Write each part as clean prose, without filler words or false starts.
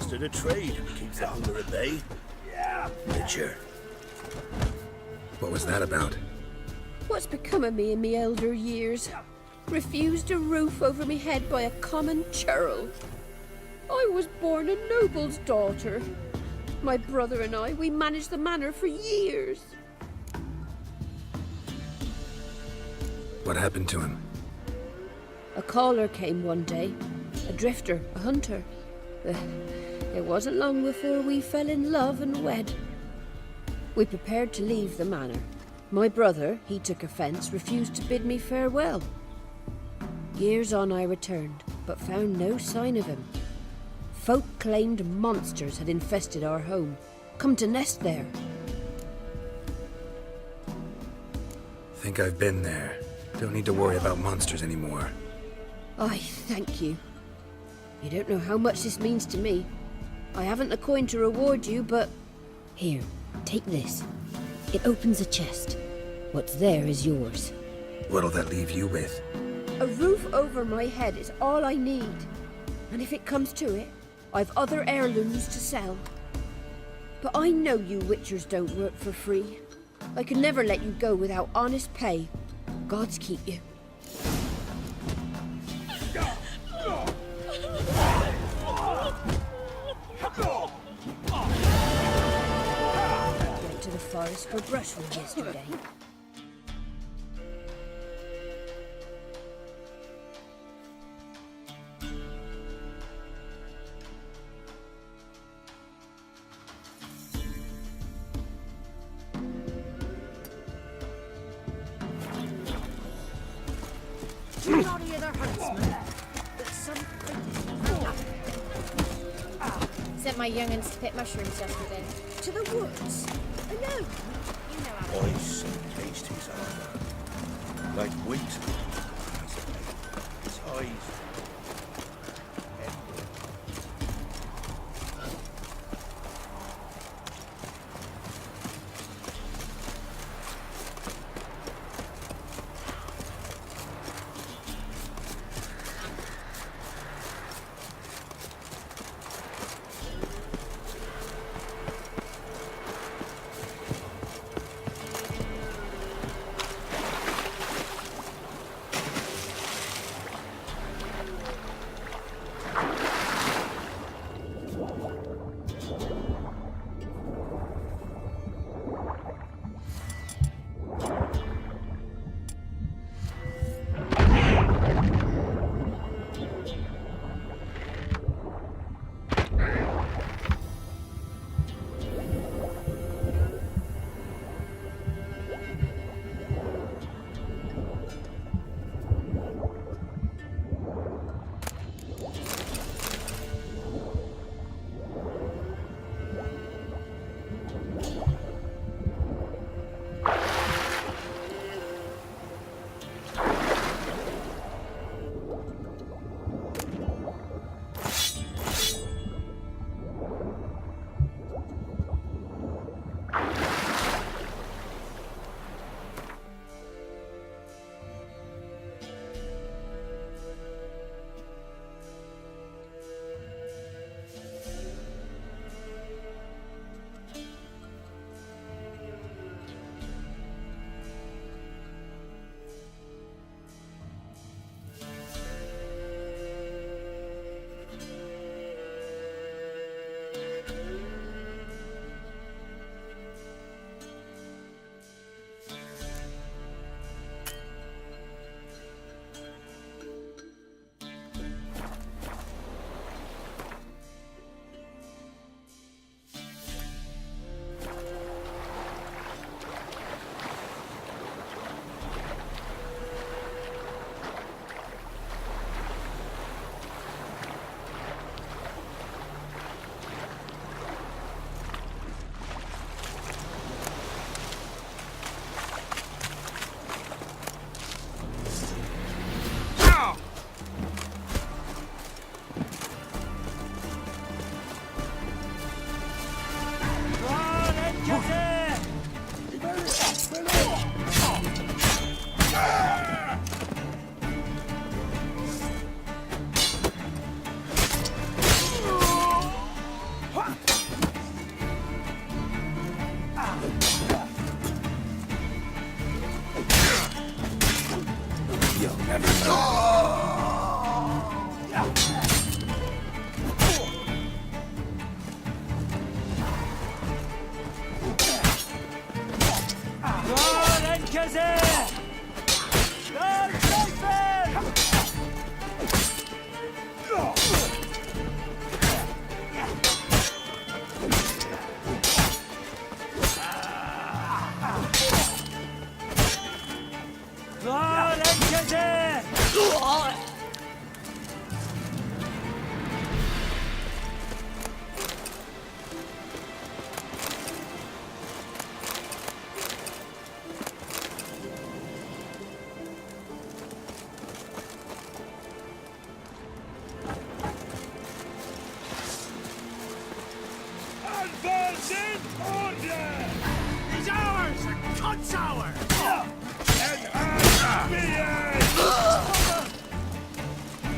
mastered a trade. Keeps the hunger at bay. Yeah. Witcher. What was that about? What's become of me in me elder years? Refused a roof over me head by a common churl. I was born a noble's daughter. My brother and I, we managed the manor for years. What happened to him? A caller came one day. A drifter, a hunter. It wasn't long before we fell in love and wed. We prepared to leave the manor. My brother, he took offence, refused to bid me farewell. Years on I returned, but found no sign of him. Folk claimed monsters had infested our home, come to nest there. Think I've been there. Don't need to worry about monsters anymore. I thank you. You don't know how much this means to me. I haven't a coin to reward you, but... Here, take this. It opens a chest. What's there is yours. What'll that leave you with? A roof over my head is all I need. And if it comes to it, I've other heirlooms to sell. But I know you witchers don't work for free. I could never let you go without honest pay. Gods keep you. Went to the forest for brushwood yesterday. Not the other huntsman, but some Sent my young'uns to pick mushrooms yesterday. to the woods. I know. You know how I so taste his armor. Like wheat. His eyes. on tower!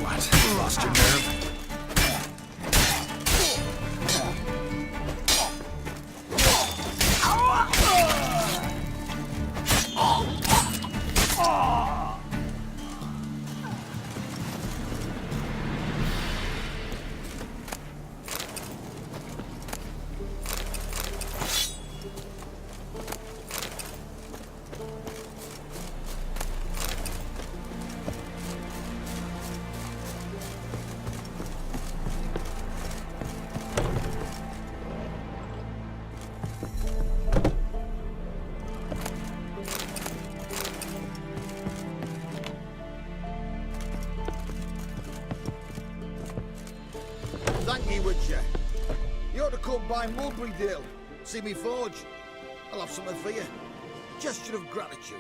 What? Lost your nerve? Thank ye, Witcher. You ought to come by Mulberrydale. See me forge. I'll have something for you. Gesture of gratitude.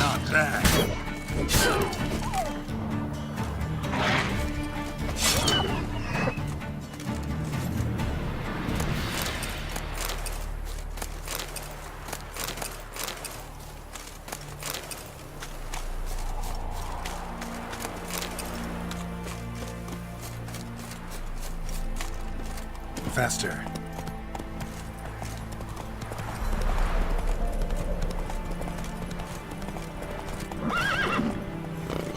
Not bad. Faster.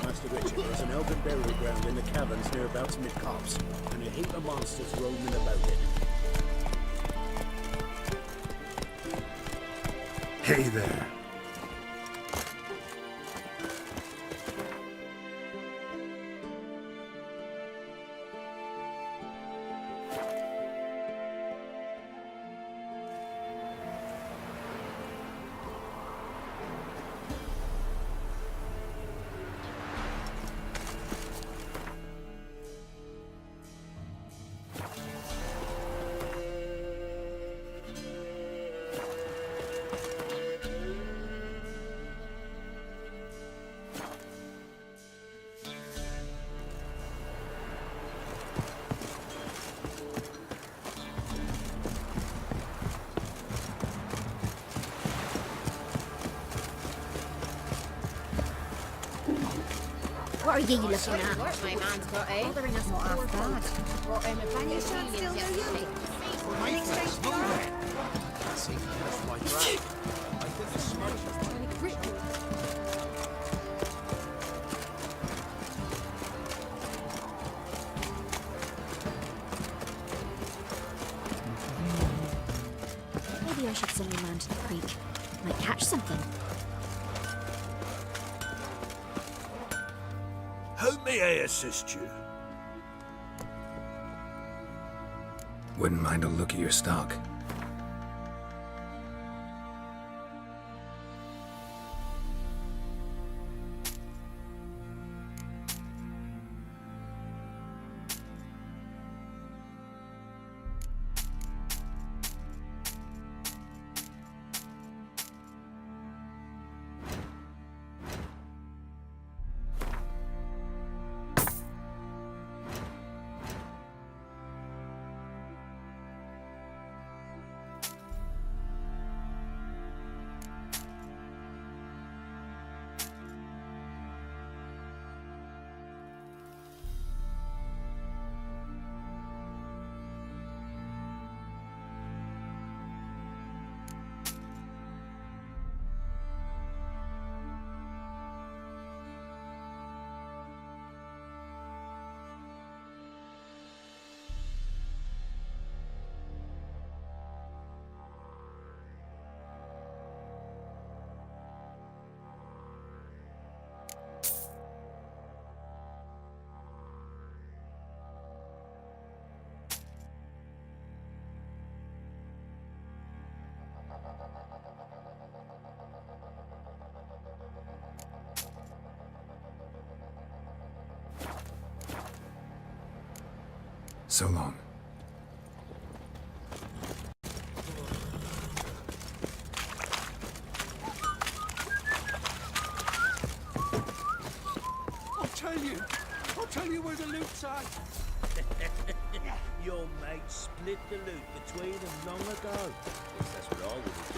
Master Richard, there's an elven burial ground in the caverns nearabouts mid-copse, and a heap of monsters roaming about it. Hey there. What are you looking at? What my man's got, eh? Bothering us not half bad. Brought home a bag of shan't aliens still know you. yesterday. In exchange for See, that's my trap. I think the smoke. Maybe I should send a man to the creek. Might catch something. How may I assist you? Wouldn't mind a look at your stock. So long. I'll tell you where the loot's at. Your mate split the loot between them long ago. That's what I would have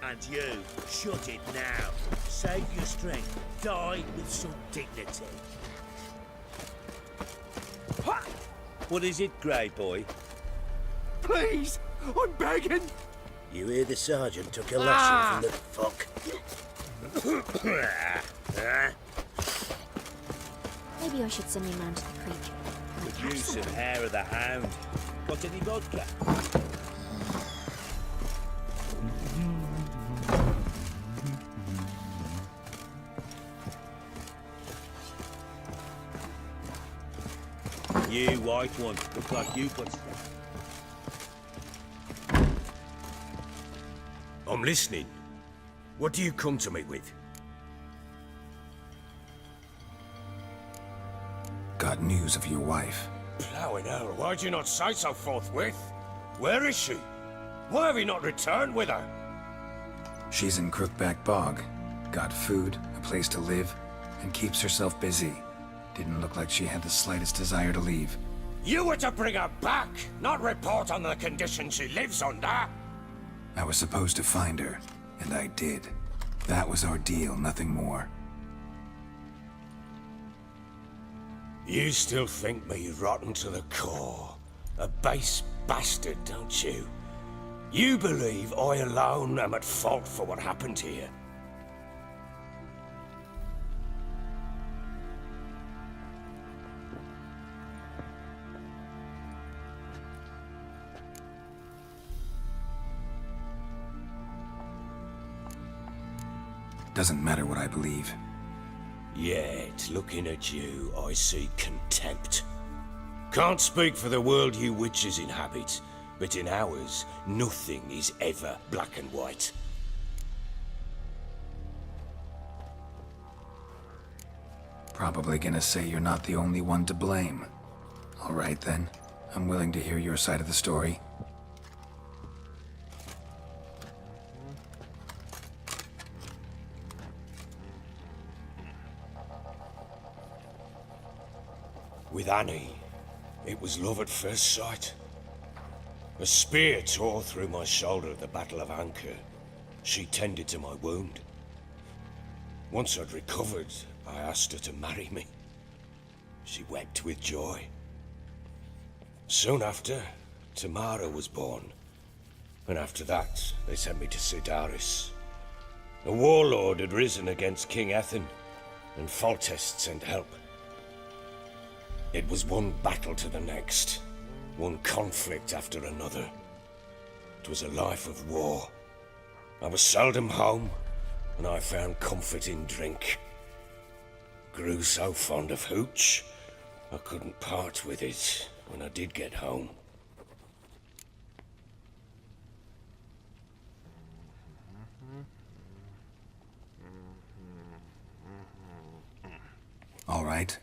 done. And you, shut it now. Save your strength. Die with some dignity. Ha! What is it, Grey Boy? Please, I'm begging. You hear the sergeant took a lesson from the fuck. Maybe I should send him round to the creek. Might Could catch use some something. hair of the hound. Got any vodka? You white one, look like you got stuff. I'm listening. What do you come to me with? Got news of your wife. Plowing hell, why'd you not say so forthwith? Where is she? Why have you not returned with her? She's in Crookback Bog. Got food, a place to live, and keeps herself busy. Didn't look like she had the slightest desire to leave. You were to bring her back, not report on the conditions she lives under. I was supposed to find her, and I did. That was our deal, nothing more. You still think me rotten to the core. A base bastard, don't you? You believe I alone am at fault for what happened here. Doesn't matter what I believe. Yet, looking at you, I see contempt. Can't speak for the world you witches inhabit, but in ours, nothing is ever black and white. Probably gonna say you're not the only one to blame. All right then. I'm willing to hear your side of the story. With Annie, it was love at first sight. A spear tore through my shoulder at the Battle of Anchor. She tended to my wound. Once I'd recovered, I asked her to marry me. She wept with joy. Soon after, Tamara was born. And after that, they sent me to Sidaris. A warlord had risen against King Ethan, and Foltest sent help. It was one battle to the next, one conflict after another. It was a life of war. I was seldom home, and I found comfort in drink. Grew so fond of hooch, I couldn't part with it when I did get home. All right.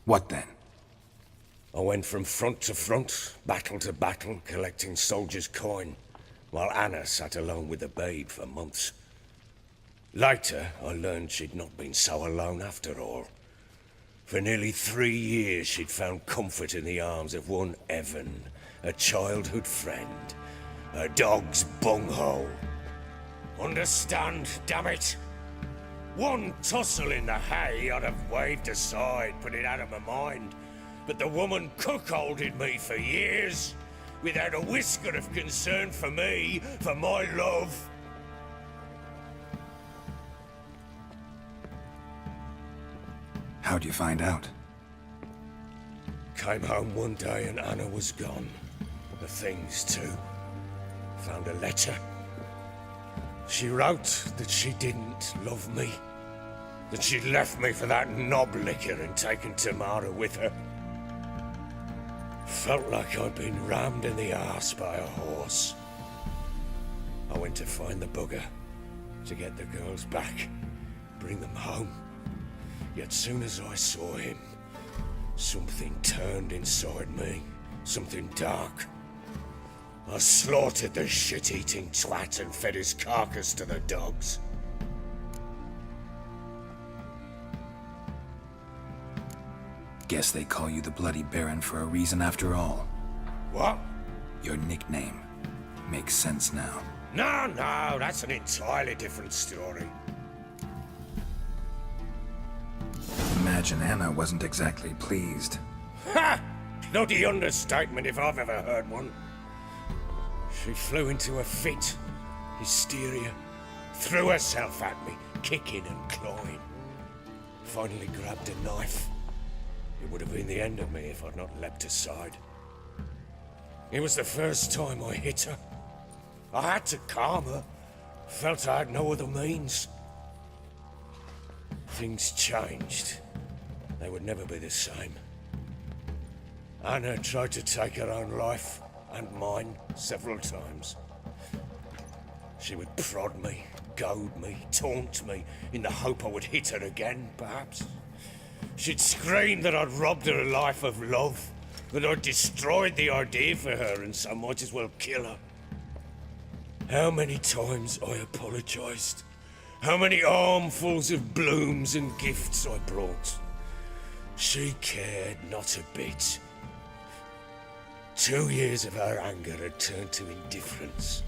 What then? I went from front to front, battle to battle, collecting soldiers' coin, while Anna sat alone with the babe for months. Later, I learned she'd not been so alone after all. For nearly 3 years, she'd found comfort in the arms of one Evan, a childhood friend, a dog's bunghole. Understand, damn it? One tussle in the hay I'd have waved aside, put it out of my mind. But the woman cuckolded me for years, without a whisker of concern for me, for my love. How'd you find out? Came home one day and Anna was gone. The things too. Found a letter. She wrote that she didn't love me. That she'd left me for that knob licker and taken Tamara with her. Felt like I'd been rammed in the arse by a horse. I went to find the bugger, to get the girls back, bring them home. Yet soon as I saw him, something turned inside me. Something dark. I slaughtered the shit-eating twat and fed his carcass to the dogs. Guess they call you the Bloody Baron for a reason after all. What? Your nickname. Makes sense now. No, that's an entirely different story. Imagine Anna wasn't exactly pleased. Ha! Bloody understatement if I've ever heard one. She flew into a fit. Hysteria. Threw herself at me, kicking and clawing. Finally grabbed a knife. It would have been the end of me if I'd not leapt aside. It was the first time I hit her. I had to calm her. Felt I had no other means. Things changed. They would never be the same. Anna tried to take her own life, and mine, several times. She would prod me, goad me, taunt me, in the hope I would hit her again, perhaps. She'd scream that I'd robbed her life of love, that I'd destroyed the idea for her, and so might as well kill her. How many times I apologized. How many armfuls of blooms and gifts I brought. She cared not a bit. 2 years of her anger had turned to indifference,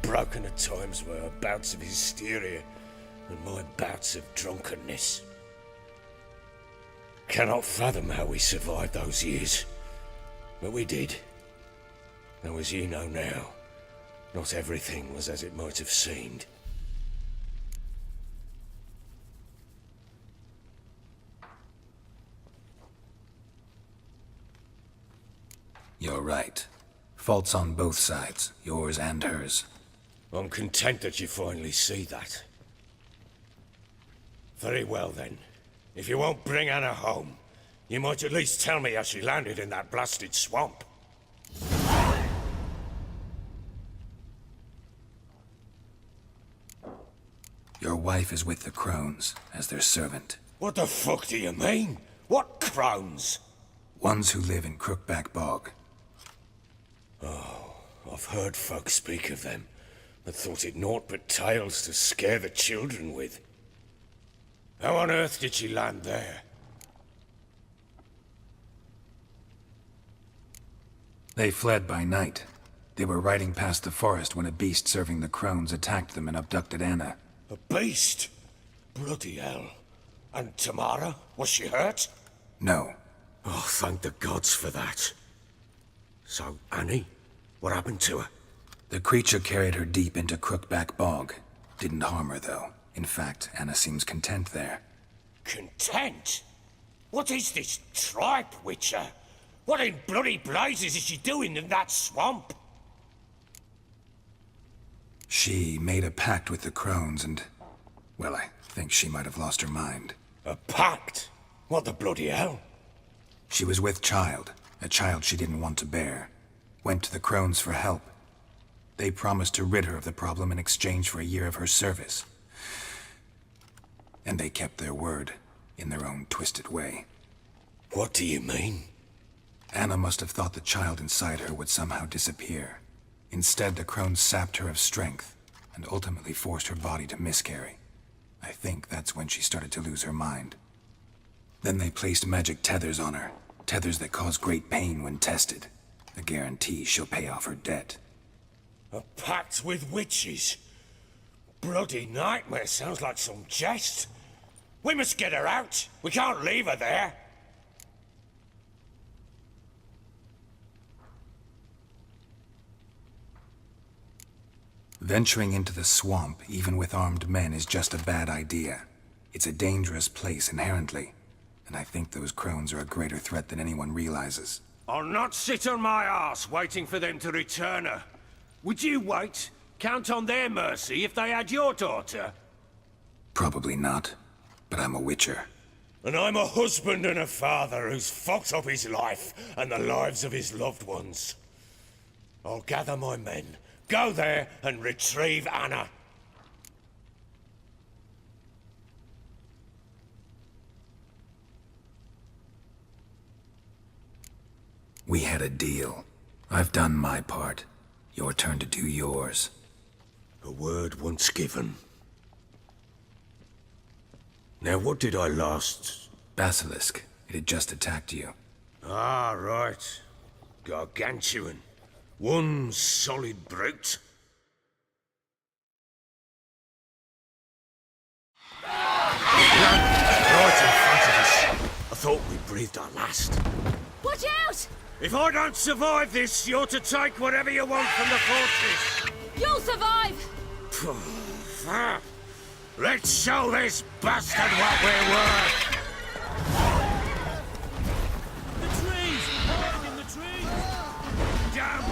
broken at times by her bouts of hysteria and my bouts of drunkenness. Cannot fathom how we survived those years, but we did. Though as you know now, not everything was as it might have seemed. You're right. Faults on both sides, yours and hers. I'm content that you finally see that. Very well then. If you won't bring Anna home, you might at least tell me how she landed in that blasted swamp. Your wife is with the Crones, as their servant. What the fuck do you mean? What crones? Ones who live in Crookback Bog. I've heard folk speak of them, but thought it naught but tales to scare the children with. How on earth did she land there? They fled by night. They were riding past the forest when a beast serving the Crones attacked them and abducted Anna. A beast? Bloody hell. And Tamara? Was she hurt? No. Oh, thank the gods for that. So, Annie? What happened to her? The creature carried her deep into Crookback Bog. Didn't harm her, though. In fact, Anna seems content there. Content? What is this tripe, Witcher? What in bloody blazes is she doing in that swamp? She made a pact with the Crones and... well, I think she might have lost her mind. A pact? What the bloody hell? She was with child, a child she didn't want to bear. Went to the Crones for help. They promised to rid her of the problem in exchange for a year of her service. And they kept their word, in their own twisted way. What do you mean? Anna must have thought the child inside her would somehow disappear. Instead, the Crones sapped her of strength, and ultimately forced her body to miscarry. I think that's when she started to lose her mind. Then they placed magic tethers on her, tethers that cause great pain when tested. A guarantee she'll pay off her debt. A pact with witches? Bloody nightmare, sounds like some jest. We must get her out. We can't leave her there. Venturing into the swamp, even with armed men, is just a bad idea. It's a dangerous place inherently, and I think those Crones are a greater threat than anyone realizes. I'll not sit on my arse waiting for them to return her. Would you wait? Count on their mercy if they had your daughter? Probably not, but I'm a witcher. And I'm a husband and a father who's fucked up his life and the lives of his loved ones. I'll gather my men, go there and retrieve Anna. We had a deal. I've done my part. Your turn to do yours. A word once given. Now, what did I last... Basilisk. It had just attacked you. Ah, right. Gargantuan. One solid brute. Right in front of us. I thought we breathed our last. Watch out! If I don't survive this, you're to take whatever you want from the fortress. You'll survive! Let's show this bastard what we're worth. The trees! Hide in the trees! Damn!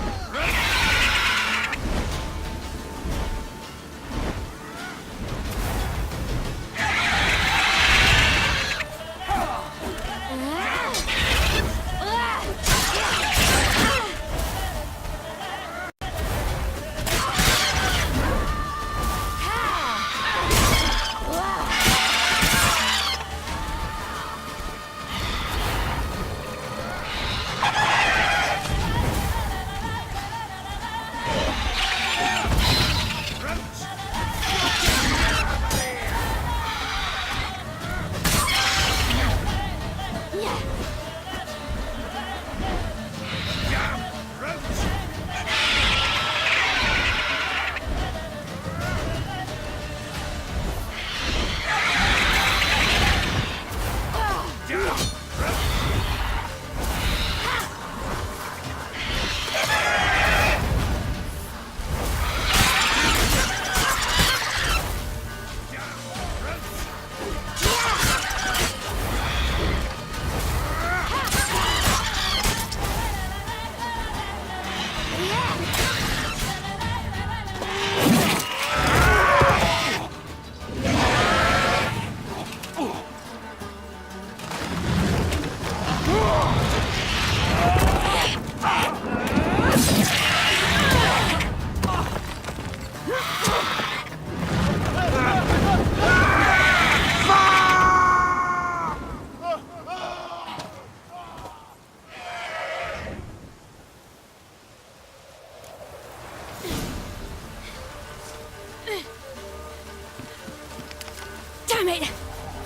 Damn it!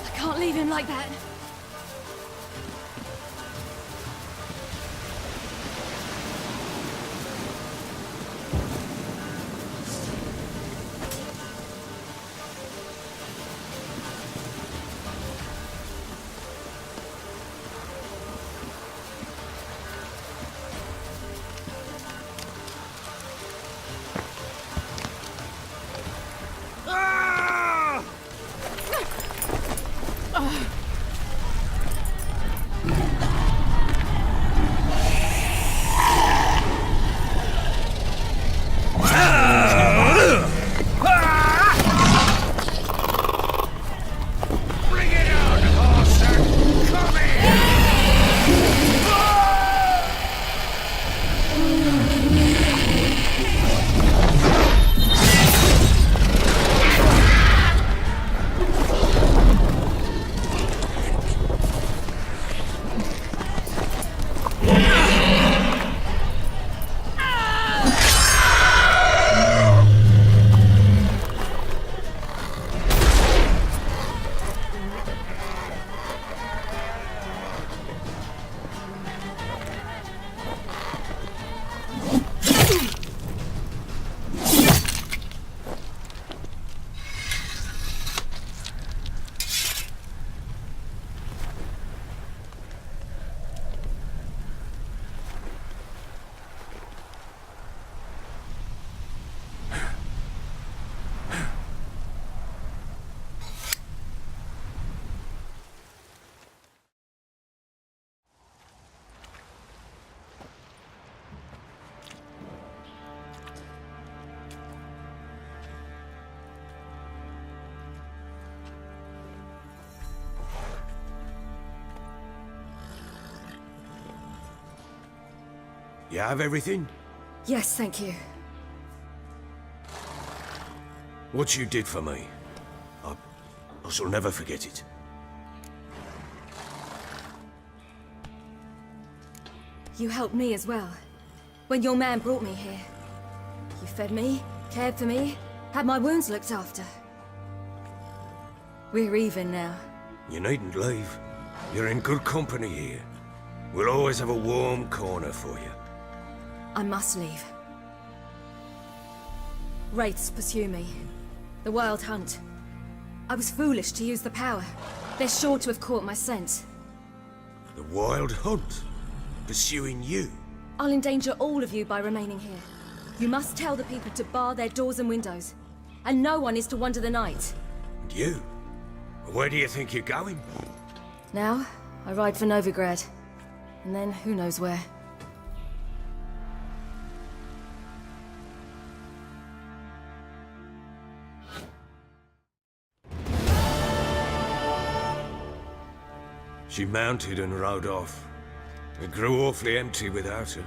I can't leave him like that. You have everything? Yes, thank you. What you did for me, I shall never forget it. You helped me as well. When your man brought me here. You fed me, cared for me, had my wounds looked after. We're even now. You needn't leave. You're in good company here. We'll always have a warm corner for you. I must leave. Wraiths pursue me. The Wild Hunt. I was foolish to use the power. They're sure to have caught my scent. The Wild Hunt? Pursuing you? I'll endanger all of you by remaining here. You must tell the people to bar their doors and windows. And no one is to wander the night. And you? Where do you think you're going? Now, I ride for Novigrad. And then, who knows where. She mounted and rode off. It grew awfully empty without her.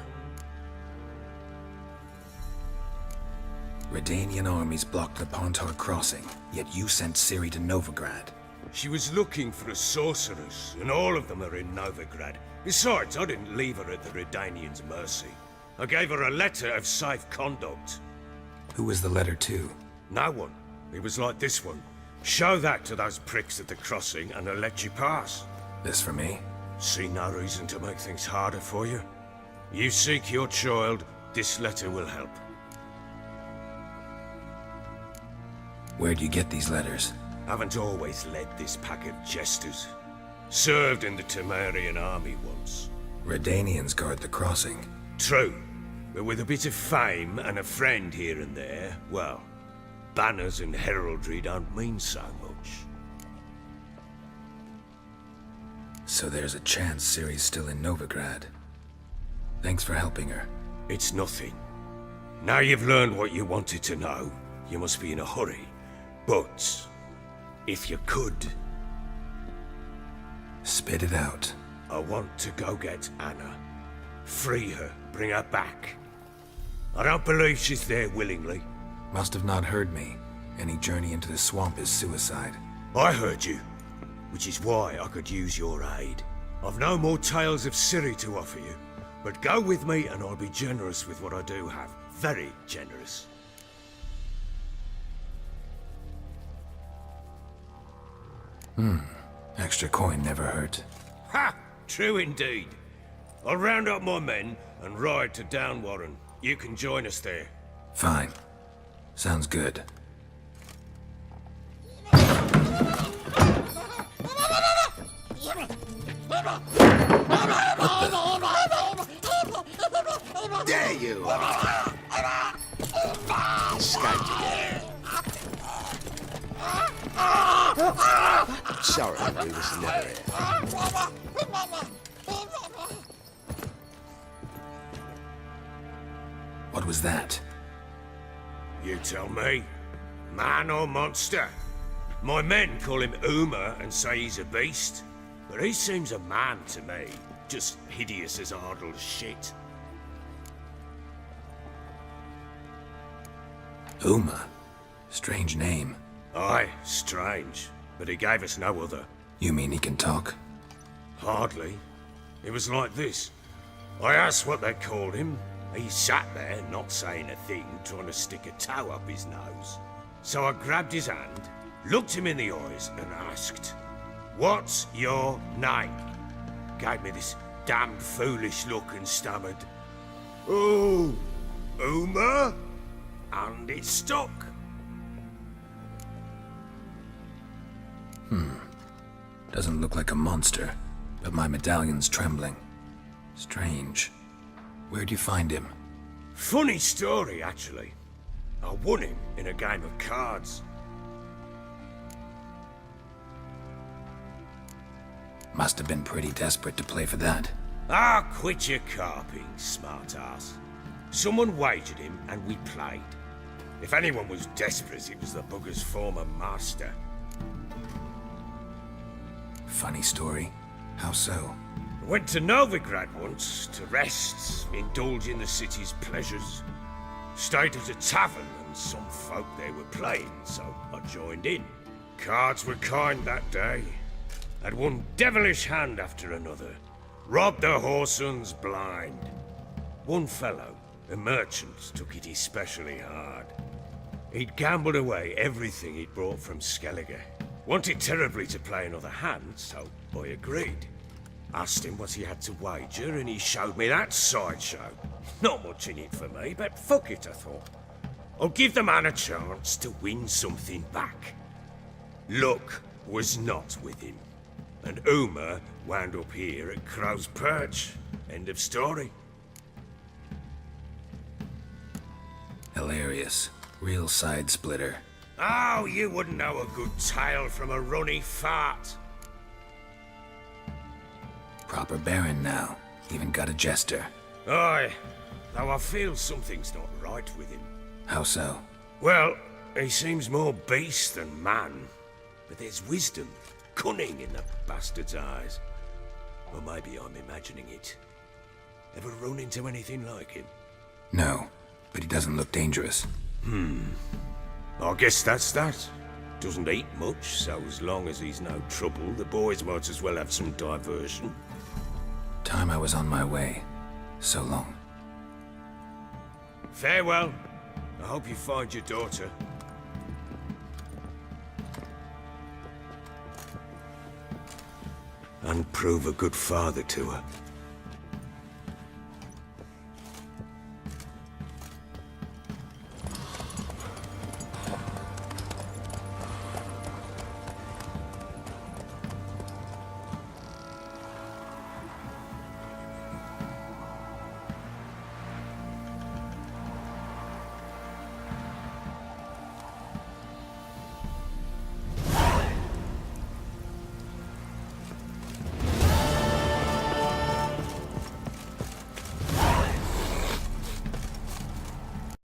Redanian armies blocked the Pontar crossing, yet you sent Ciri to Novigrad. She was looking for a sorceress, and all of them are in Novigrad. Besides, I didn't leave her at the Redanians' mercy. I gave her a letter of safe conduct. Who was the letter to? No one. It was like this one. Show that to those pricks at the crossing, and they'll let you pass. This for me? See no reason to make things harder for you. You seek your child, this letter will help. Where'd you get these letters? Haven't always led this pack of jesters. Served in the Temerian army once. Redanians guard the crossing. True, but with a bit of fame and a friend here and there, well, banners and heraldry don't mean so much. So there's a chance Ciri's still in Novigrad. Thanks for helping her. It's nothing. Now you've learned what you wanted to know, you must be in a hurry. But, if you could... Spit it out. I want to go get Anna. Free her, bring her back. I don't believe she's there willingly. Must have not heard me. Any journey into the swamp is suicide. I heard you, which is why I could use your aid. I've no more tales of Ciri to offer you, but go with me and I'll be generous with what I do have. Very generous. Extra coin never hurt. Ha! True indeed. I'll round up my men and ride to Downwarren. You can join us there. Fine. Sounds good. There you are! Escaped again. Sorry, we was never here. What was that? You tell me. Man or monster? My men call him Uma and say he's a beast. But he seems a man to me. Just hideous as Ardle's shit. Uma? Strange name. Aye, strange. But he gave us no other. You mean he can talk? Hardly. It was like this. I asked what they called him. He sat there, not saying a thing, trying to stick a toe up his nose. So I grabbed his hand, looked him in the eyes, and asked, "What's your name?" Gave me this damned foolish look and stammered, "Oh, Uma?" And it stuck. Doesn't look like a monster, but my medallion's trembling. Strange. Where'd you find him? Funny story, actually. I won him in a game of cards. Must have been pretty desperate to play for that. Ah, quit your carping, smart-ass. Someone wagered him, and we played. If anyone was desperate, it was the bugger's former master. Funny story. How so? Went to Novigrad once, to rest, indulge in the city's pleasures. Stayed at a tavern, and some folk there were playing, so I joined in. Cards were kind that day. Had one devilish hand after another. robbed the whoresons blind. One fellow, a merchant, took it especially hard. He'd gambled away everything he'd brought from Skellige. Wanted terribly to play another hand, so I agreed. Asked him what he had to wager, and he showed me that sideshow. Not much in it for me, but fuck it, I thought. I'll give the man a chance to win something back. Luck was not with him, and Uma wound up here at Crow's Perch. End of story. Hilarious. Real side splitter. Oh, you wouldn't know a good tale from a runny fart. Proper baron now. Even got a jester. Aye, though I feel something's not right with him. How so? Well, he seems more beast than man. But there's wisdom, cunning in the bastard's eyes. Or maybe I'm imagining it. Ever run into anything like him? No, but he doesn't look dangerous. I guess that's that. Doesn't eat much, so as long as he's no trouble, the boys might as well have some diversion. Time I was on my way. So long. Farewell. I hope you find your daughter. And prove a good father to her.